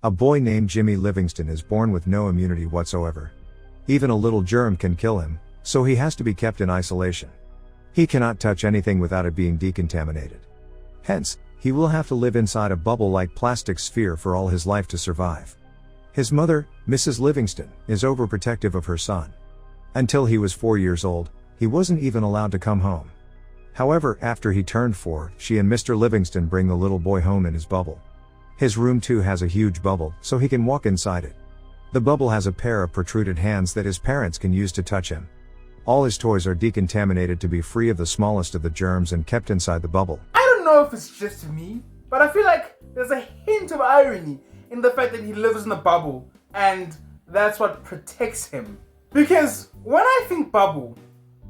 A boy named Jimmy Livingston is born with no immunity whatsoever. Even a little germ can kill him, so he has to be kept in isolation. He cannot touch anything without it being decontaminated. Hence, he will have to live inside a bubble-like plastic sphere for all his life to survive. His mother, Mrs. Livingston, is overprotective of her son. Until he was 4 years old, he wasn't even allowed to come home. However, after he turned 4, she and Mr. Livingston bring the little boy home in his bubble. His room too has a huge bubble, so he can walk inside it. The bubble has a pair of protruded hands that his parents can use to touch him. All his toys are decontaminated to be free of the smallest of the germs and kept inside the bubble. I don't know if it's just me, but I feel like there's a hint of irony in the fact that he lives in a bubble and that's what protects him. Because when I think bubble,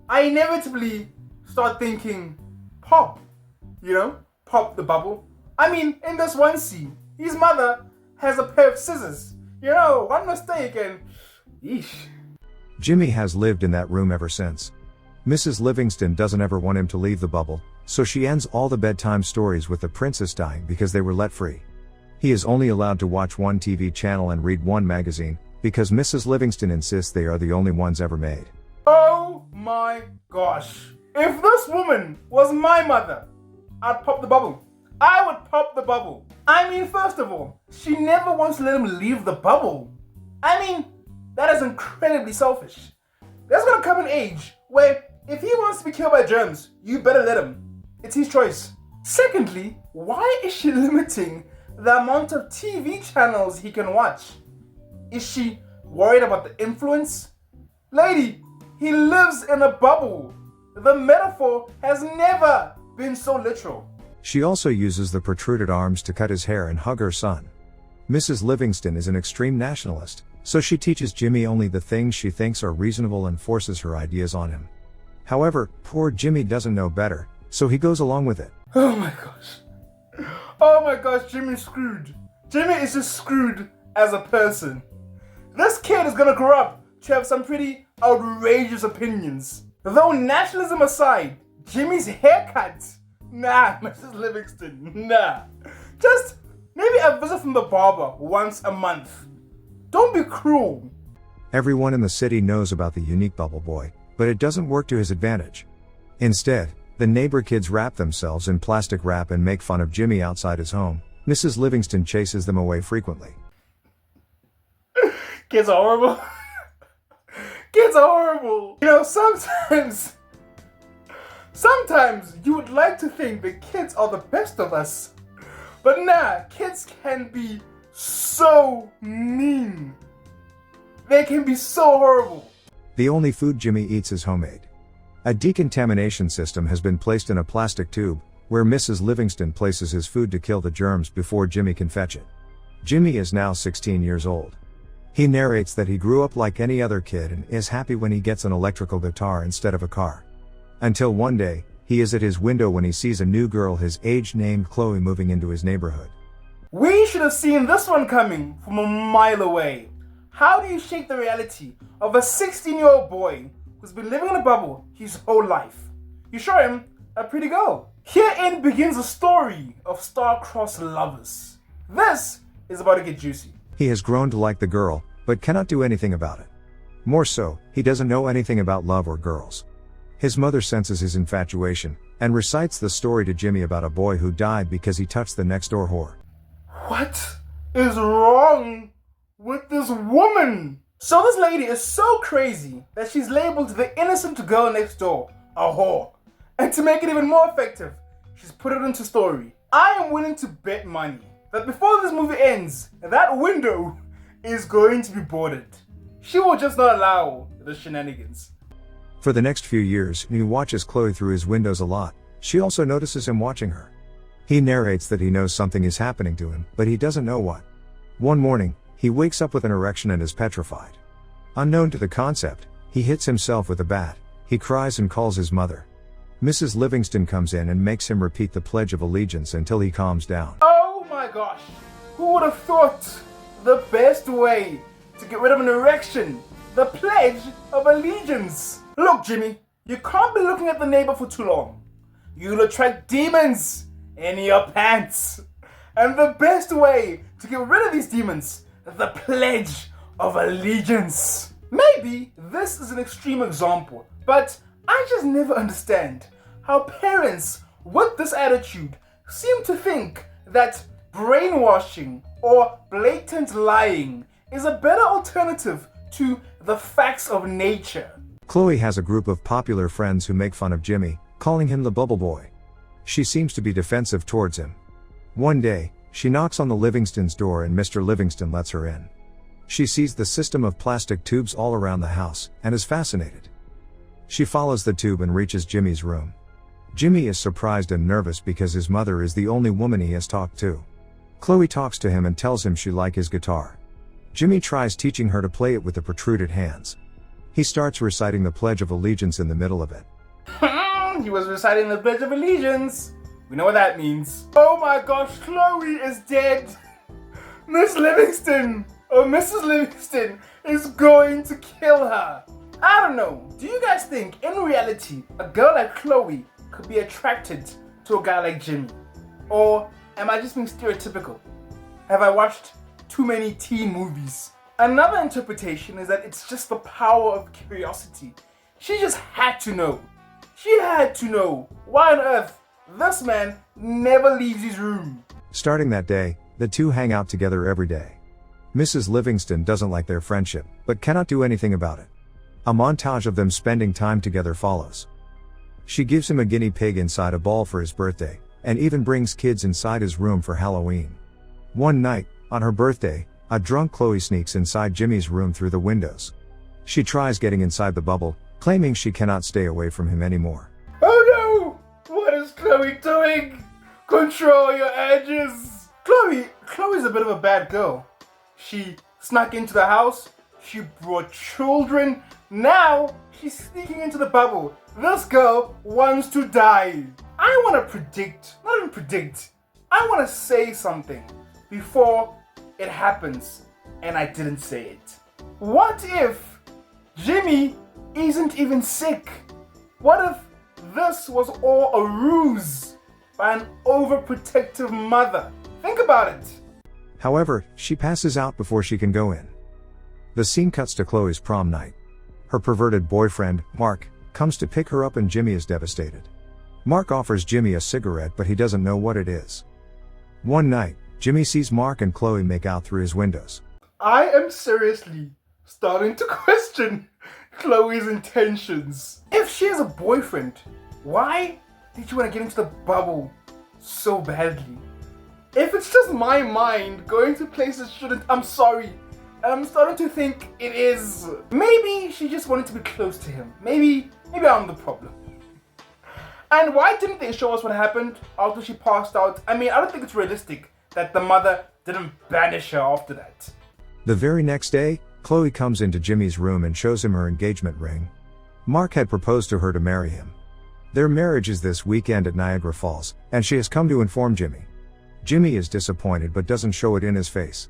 I inevitably start thinking pop, pop the bubble. I mean, in this one scene, his mother has a pair of scissors. One mistake and yeesh. Jimmy has lived in that room ever since. Mrs. Livingston doesn't ever want him to leave the bubble, so she ends all the bedtime stories with the princess dying because they were let free. He is only allowed to watch one TV channel and read one magazine, because Mrs. Livingston insists they are the only ones ever made. Oh my gosh. If this woman was my mother, I'd pop the bubble. I would pop the bubble. I mean, first of all, she never wants to let him leave the bubble. I mean, that is incredibly selfish. There's gonna come an age where if he wants to be killed by germs, you better let him. It's his choice. Secondly, why is she limiting the amount of TV channels he can watch? Is she worried about the influence? Lady, he lives in a bubble. The metaphor has never been so literal. She also uses the protruded arms to cut his hair and hug her son. Mrs. Livingston is an extreme nationalist, so she teaches Jimmy only the things she thinks are reasonable and forces her ideas on him. However, poor Jimmy doesn't know better, so he goes along with it. Oh my gosh. Oh my gosh, Jimmy's screwed. Jimmy is just screwed as a person. This kid is gonna grow up to have some pretty outrageous opinions. Though nationalism aside, Jimmy's haircut, nah, Mrs. Livingston, nah. Just maybe a visit from the barber once a month. Don't be cruel. Everyone in the city knows about the unique bubble boy, but it doesn't work to his advantage. Instead, the neighbor kids wrap themselves in plastic wrap and make fun of Jimmy outside his home. Mrs. Livingston chases them away frequently. Kids are horrible. Kids are horrible. Sometimes you would like to think the kids are the best of us. But nah, kids can be so mean. They can be so horrible. The only food Jimmy eats is homemade. A decontamination system has been placed in a plastic tube, where Mrs. Livingston places his food to kill the germs before Jimmy can fetch it. Jimmy is now 16 years old. He narrates that he grew up like any other kid and is happy when he gets an electrical guitar instead of a car. Until one day, he is at his window when he sees a new girl his age named Chloe moving into his neighborhood. We should have seen this one coming from a mile away. How do you shake the reality of a 16-year-old boy who's been living in a bubble his whole life? You show him a pretty girl. Herein begins a story of star-crossed lovers. This is about to get juicy. He has grown to like the girl, but cannot do anything about it. More so, he doesn't know anything about love or girls. His mother senses his infatuation, and recites the story to Jimmy about a boy who died because he touched the next-door whore. What is wrong with this woman? So this lady is so crazy that she's labeled the innocent girl next door a whore. And to make it even more effective, she's put it into story. I am willing to bet money that before this movie ends, that window is going to be boarded. She will just not allow the shenanigans. For the next few years, he watches Chloe through his windows a lot. She also notices him watching her. He narrates that he knows something is happening to him, but he doesn't know what. One morning, he wakes up with an erection and is petrified. Unknown to the concept, he hits himself with a bat. He cries and calls his mother. Mrs. Livingston comes in and makes him repeat the Pledge of Allegiance until he calms down. Oh my gosh, who would have thought the best way to get rid of an erection? The Pledge of Allegiance. Look, Jimmy, you can't be looking at the neighbor for too long. You'll attract demons in your pants. And the best way to get rid of these demons, the Pledge of Allegiance. Maybe this is an extreme example, but I just never understand how parents with this attitude seem to think that brainwashing or blatant lying is a better alternative to the facts of nature. Chloe has a group of popular friends who make fun of Jimmy, calling him the bubble boy. She seems to be defensive towards him. One day, she knocks on the Livingston's door and Mr. Livingston lets her in. She sees the system of plastic tubes all around the house and is fascinated. She follows the tube and reaches Jimmy's room. Jimmy is surprised and nervous because his mother is the only woman he has talked to. Chloe talks to him and tells him she likes his guitar. Jimmy tries teaching her to play it with the protruded hands. He starts reciting the Pledge of Allegiance in the middle of it. He was reciting the Pledge of Allegiance. We know what that means. Oh my gosh, Chloe is dead. Miss Livingston, or Mrs. Livingston, is going to kill her. I don't know. Do you guys think, in reality, a girl like Chloe could be attracted to a guy like Jimmy? Or am I just being stereotypical? Have I watched too many teen movies? Another interpretation is that it's just the power of curiosity. She just had to know. She had to know why on earth this man never leaves his room. Starting that day, the two hang out together every day. Mrs. Livingston doesn't like their friendship, but cannot do anything about it. A montage of them spending time together follows. She gives him a guinea pig inside a ball for his birthday, and even brings kids inside his room for Halloween. One night, on her birthday, a drunk Chloe sneaks inside Jimmy's room through the windows. She tries getting inside the bubble, claiming she cannot stay away from him anymore. Oh no! What is Chloe doing? Control your edges! Chloe's a bit of a bad girl. She snuck into the house, she brought children, now she's sneaking into the bubble. This girl wants to die. I want to I want to say something before it happens, and I didn't say it. What if Jimmy isn't even sick? What if this was all a ruse by an overprotective mother? Think about it. However, she passes out before she can go in. The scene cuts to Chloe's prom night. Her perverted boyfriend, Mark, comes to pick her up and Jimmy is devastated. Mark offers Jimmy a cigarette but he doesn't know what it is. One night, Jimmy sees Mark and Chloe make out through his windows. I am seriously starting to question Chloe's intentions. If she has a boyfriend, why did you want to get into the bubble so badly? If it's just my mind going to places shouldn't, I'm sorry. I'm starting to think it is. Maybe she just wanted to be close to him. Maybe I'm the problem. And why didn't they show us what happened after she passed out? I mean, I don't think it's realistic that the mother didn't banish her after that. The very next day, Chloe comes into Jimmy's room and shows him her engagement ring. Mark had proposed to her to marry him. Their marriage is this weekend at Niagara Falls, and she has come to inform Jimmy. Jimmy is disappointed but doesn't show it in his face.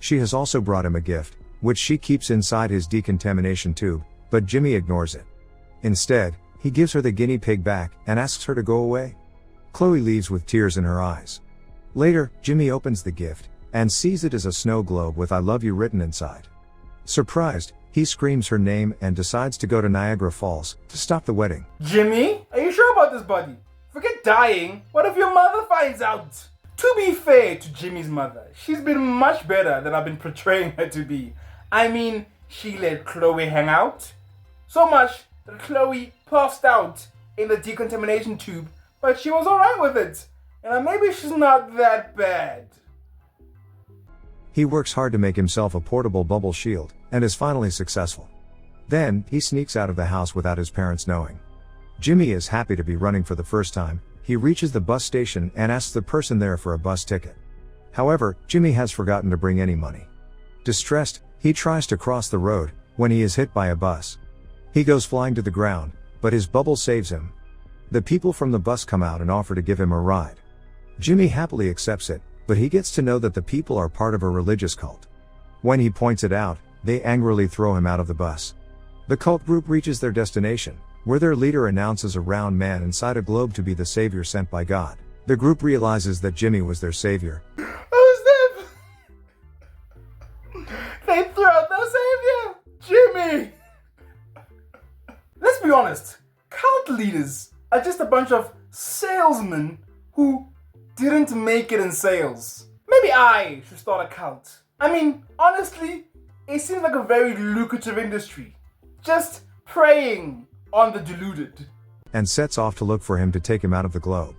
She has also brought him a gift, which she keeps inside his decontamination tube, but Jimmy ignores it. Instead, he gives her the guinea pig back and asks her to go away. Chloe leaves with tears in her eyes. Later, Jimmy opens the gift and sees it as a snow globe with "I love you" written inside. Surprised, he screams her name and decides to go to Niagara Falls to stop the wedding. Jimmy, are you sure about this, buddy? Forget dying. What if your mother finds out? To be fair to Jimmy's mother, she's been much better than I've been portraying her to be. I mean, she let Chloe hang out. So much that Chloe passed out in the decontamination tube, but she was alright with it. And maybe she's not that bad. He works hard to make himself a portable bubble shield, and is finally successful. Then, he sneaks out of the house without his parents knowing. Jimmy is happy to be running for the first time. He reaches the bus station and asks the person there for a bus ticket. However, Jimmy has forgotten to bring any money. Distressed, he tries to cross the road, when he is hit by a bus. He goes flying to the ground, but his bubble saves him. The people from the bus come out and offer to give him a ride. Jimmy happily accepts it, but he gets to know that the people are part of a religious cult. When he points it out, they angrily throw him out of the bus. The cult group reaches their destination, where their leader announces a round man inside a globe to be the savior sent by God. The group realizes that Jimmy was their savior, They threw out their savior, Jimmy. Let's be honest, cult leaders are just a bunch of salesmen who didn't make it in sales. Maybe I should start a cult. I mean, honestly, it seems like a very lucrative industry. Just preying on the deluded. And sets off to look for him to take him out of the globe.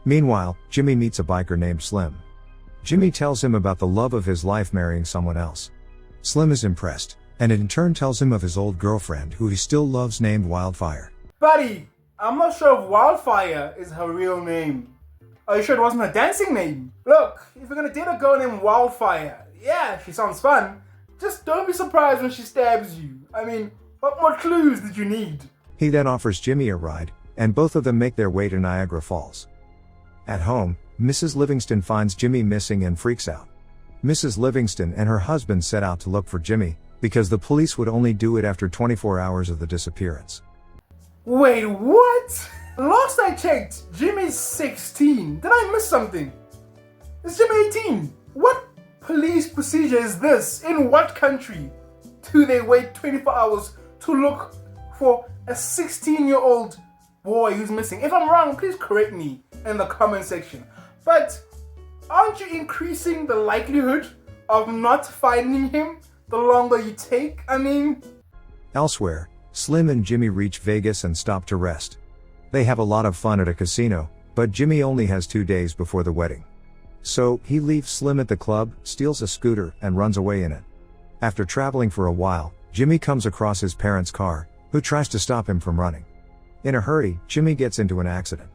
Meanwhile, Jimmy meets a biker named Slim. Jimmy tells him about the love of his life marrying someone else. Slim is impressed, and in turn tells him of his old girlfriend who he still loves named Wildfire. Buddy, I'm not sure if Wildfire is her real name. Are you sure it wasn't her dancing name? Look, if you're gonna date a girl named Wildfire, yeah, she sounds fun. Just don't be surprised when she stabs you. I mean, what more clues did you need? He then offers Jimmy a ride, and both of them make their way to Niagara Falls. At home, Mrs. Livingston finds Jimmy missing and freaks out. Mrs. Livingston and her husband set out to look for Jimmy, because the police would only do it after 24 hours of the disappearance. Wait, what? Last I checked, Jimmy's 16. Did I miss something? Is Jimmy 18? What police procedure is this? In what country do they wait 24 hours to look for a 16-year-old boy who's missing? If I'm wrong, please correct me in the comment section. But aren't you increasing the likelihood of not finding him the longer you take? I mean... Elsewhere, Slim and Jimmy reach Vegas and stop to rest. They have a lot of fun at a casino, but Jimmy only has 2 days before the wedding. So, he leaves Slim at the club, steals a scooter, and runs away in it. After traveling for a while, Jimmy comes across his parents' car, who tries to stop him from running. In a hurry, Jimmy gets into an accident.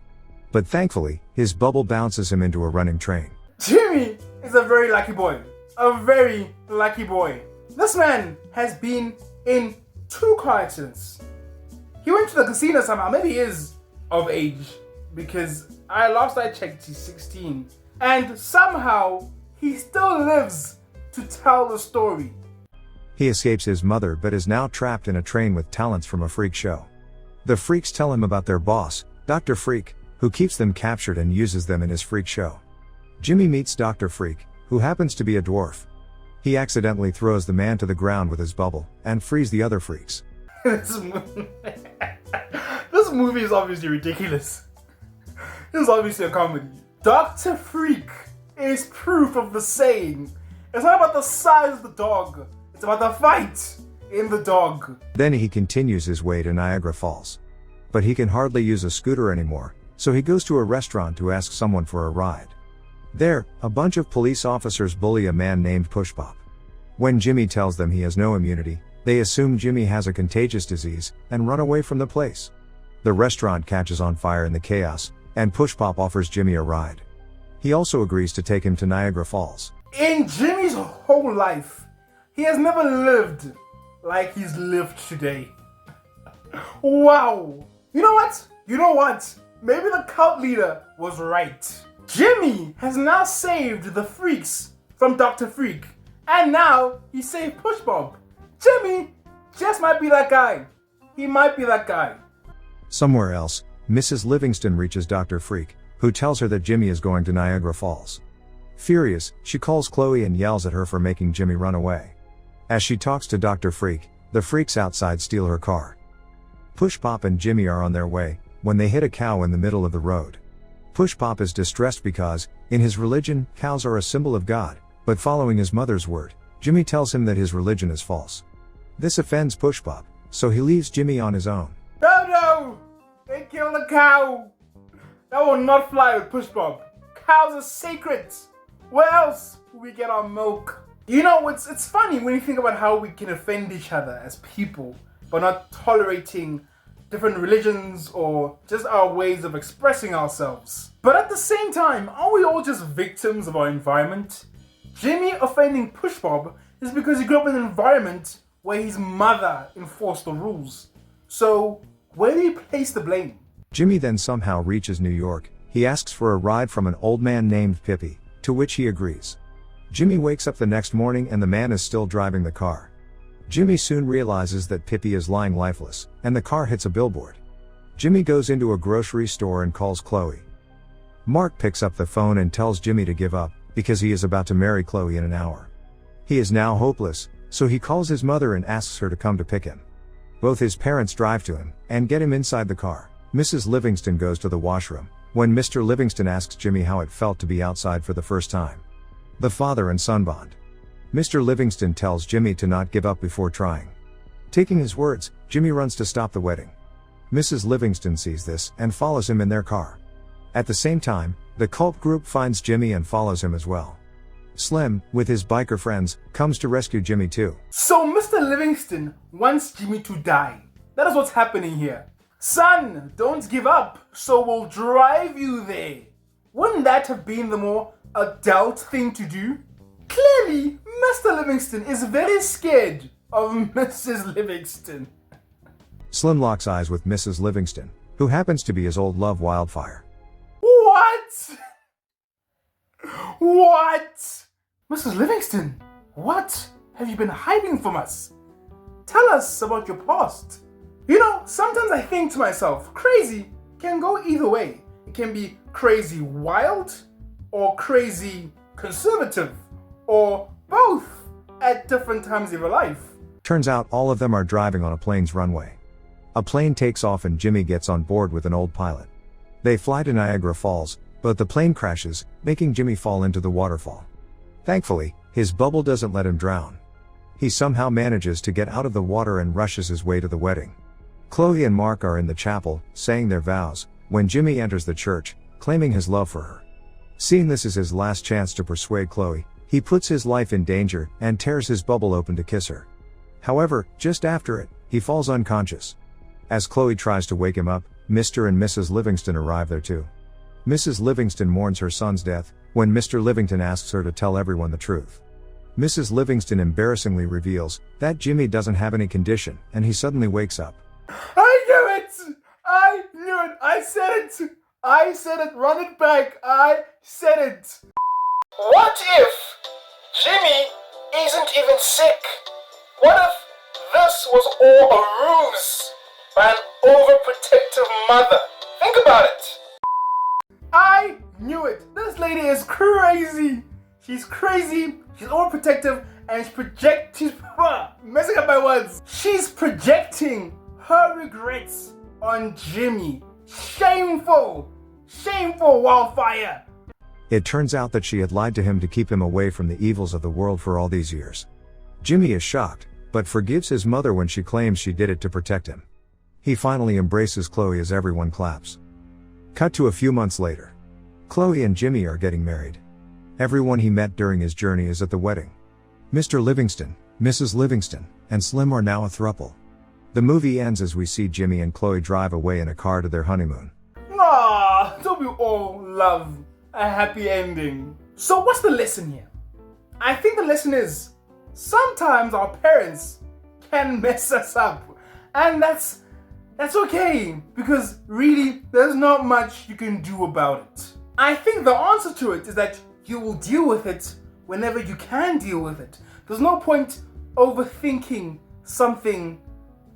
But thankfully, his bubble bounces him into a running train. Jimmy is a very lucky boy. A very lucky boy. This man has been in 2 car accidents. He went to the casino somehow. Maybe he is of age, because last I checked, he's 16. And somehow, he still lives to tell the story. He escapes his mother but is now trapped in a train with talents from a freak show. The freaks tell him about their boss, Dr. Freak, who keeps them captured and uses them in his freak show. Jimmy meets Dr. Freak, who happens to be a dwarf. He accidentally throws the man to the ground with his bubble, and frees the other freaks. This movie is obviously ridiculous. This is obviously a comedy. Dr. Freak is proof of the saying. It's not about the size of the dog. It's about the fight in the dog. Then he continues his way to Niagara Falls. But he can hardly use a scooter anymore, so he goes to a restaurant to ask someone for a ride. There, a bunch of police officers bully a man named Pushpop. When Jimmy tells them he has no immunity, they assume Jimmy has a contagious disease, and run away from the place. The restaurant catches on fire in the chaos, and Pushpop offers Jimmy a ride. He also agrees to take him to Niagara Falls. In Jimmy's whole life, he has never lived like he's lived today. Wow! You know what? Maybe the cult leader was right. Jimmy has now saved the freaks from Dr. Freak. And now he saved Pushpop. Jimmy just might be that guy. He might be that guy. Somewhere else, Mrs. Livingston reaches Dr. Freak, who tells her that Jimmy is going to Niagara Falls. Furious, she calls Chloe and yells at her for making Jimmy run away. As she talks to Dr. Freak, the freaks outside steal her car. Pushpop and Jimmy are on their way, when they hit a cow in the middle of the road. Pushpop is distressed because, in his religion, cows are a symbol of God, but following his mother's word, Jimmy tells him that his religion is false. This offends Pushpop, so he leaves Jimmy on his own. No! They killed a cow! That will not fly with Pushpop. Cows are sacred! Where else will we get our milk? You know, it's funny when you think about how we can offend each other as people, but not tolerating different religions or just our ways of expressing ourselves. But at the same time, aren't we all just victims of our environment? Jimmy offending Pushpop is because he grew up in an environment where his mother enforced the rules. So, where do you place the blame? Jimmy then somehow reaches New York. He asks for a ride from an old man named Pippi, to which he agrees. Jimmy wakes up the next morning and the man is still driving the car. Jimmy soon realizes that Pippi is lying lifeless, and the car hits a billboard. Jimmy goes into a grocery store and calls Chloe. Mark picks up the phone and tells Jimmy to give up, because he is about to marry Chloe in an hour. He is now hopeless, so he calls his mother and asks her to come to pick him. Both his parents drive to him and get him inside the car. Mrs. Livingston goes to the washroom when Mr. Livingston asks Jimmy how it felt to be outside for the first time. The father and son bond. Mr. Livingston tells Jimmy to not give up before trying. Taking his words, Jimmy runs to stop the wedding. Mrs. Livingston sees this and follows him in their car. At the same time, the cult group finds Jimmy and follows him as well. Slim, with his biker friends, comes to rescue Jimmy too. So Mr. Livingston wants Jimmy to die. That is what's happening here. Son, don't give up, so we'll drive you there. Wouldn't that have been the more adult thing to do? Clearly, Mr. Livingston is very scared of Mrs. Livingston. Slim locks eyes with Mrs. Livingston, who happens to be his old love Wildfire. What? What? Mrs. Livingston, what have you been hiding from us? Tell us about your past. You know, sometimes I think to myself, crazy can go either way. It can be crazy wild, or crazy conservative, or both at different times of your life. Turns out all of them are driving on a plane's runway. A plane takes off and Jimmy gets on board with an old pilot. They fly to Niagara Falls, but the plane crashes, making Jimmy fall into the waterfall. Thankfully, his bubble doesn't let him drown. He somehow manages to get out of the water and rushes his way to the wedding. Chloe and Mark are in the chapel, saying their vows, when Jimmy enters the church, claiming his love for her. Seeing this as his last chance to persuade Chloe, he puts his life in danger and tears his bubble open to kiss her. However, just after it, he falls unconscious. As Chloe tries to wake him up, Mr. and Mrs. Livingston arrive there too. Mrs. Livingston mourns her son's death, when Mr. Livingston asks her to tell everyone the truth. Mrs. Livingston embarrassingly reveals that Jimmy doesn't have any condition, and he suddenly wakes up. I knew it! I knew it! I said it! I said it! Run it back! I said it! What if Jimmy isn't even sick? What if this was all a ruse by an overprotective mother? Think about it! I knew it! This lady is crazy! She's crazy, she's overprotective, and she's messing up my words. She's projecting her regrets on Jimmy. Shameful! Shameful, Wildfire! It turns out that she had lied to him to keep him away from the evils of the world for all these years. Jimmy is shocked, but forgives his mother when she claims she did it to protect him. He finally embraces Chloe as everyone claps. Cut to a few months later. Chloe and Jimmy are getting married. Everyone he met during his journey is at the wedding. Mr. Livingston, Mrs. Livingston, and Slim are now a throuple. The movie ends as we see Jimmy and Chloe drive away in a car to their honeymoon. Ah, don't we all love a happy ending? So what's the lesson here? I think the lesson is, sometimes our parents can mess us up. And that's okay, because really, there's not much you can do about it. I think the answer to it is that you will deal with it whenever you can deal with it. There's no point overthinking something,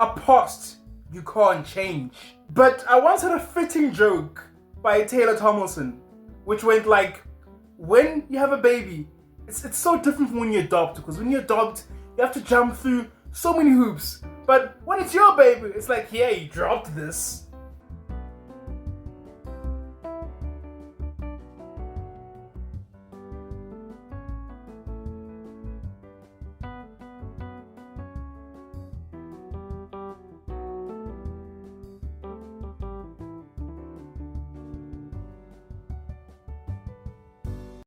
a past you can't change. But I once heard a fitting joke by Taylor Tomlinson, which went like, when you have a baby, it's so different from when you adopt, because when you adopt, you have to jump through so many hoops. But when it's your baby, it's like, yeah, you dropped this.